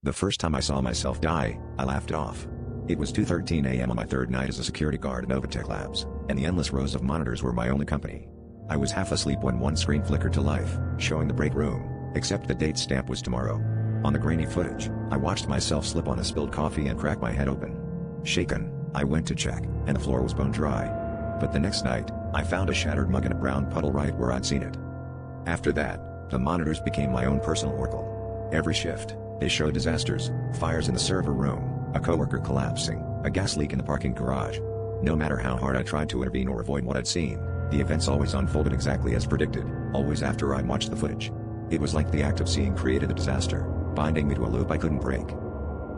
The first time I saw myself die, I laughed it off. It was 2:13 a.m. on my third night as a security guard at Novatech Labs, and the endless rows of monitors were my only company. I was half asleep when one screen flickered to life, showing the break room, except the date stamp was tomorrow. On the grainy footage, I watched myself slip on a spilled coffee and crack my head open. Shaken, I went to check, and the floor was bone dry. But the next night, I found a shattered mug in a brown puddle right where I'd seen it. After that, the monitors became my own personal oracle. Every shift, they showed disasters, fires in the server room, a coworker collapsing, a gas leak in the parking garage. No matter how hard I tried to intervene or avoid what I'd seen, the events always unfolded exactly as predicted, always after I'd watched the footage. It was like the act of seeing created the disaster, binding me to a loop I couldn't break.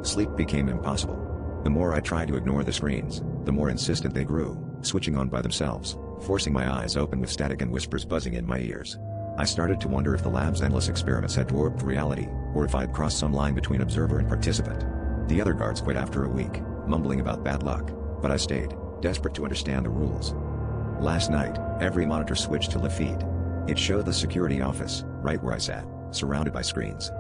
Sleep became impossible. The more I tried to ignore the screens, the more insistent they grew, switching on by themselves, forcing my eyes open with static and whispers buzzing in my ears. I started to wonder if the lab's endless experiments had dwarfed reality, or if I'd crossed some line between observer and participant. The other guards quit after a week, mumbling about bad luck, but I stayed, desperate to understand the rules. Last night, every monitor switched to live feed. It showed the security office, right where I sat, surrounded by screens.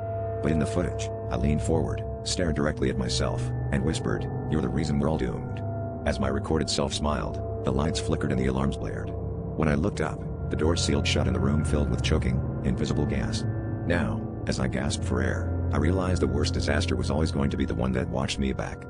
But in the footage, I leaned forward, stared directly at myself, and whispered, "You're the reason we're all doomed." As my recorded self smiled, the lights flickered and the alarms blared. When I looked up, the door sealed shut and the room filled with choking, invisible gas. Now, as I gasped for air, I realized the worst disaster was always going to be the one that watched me back.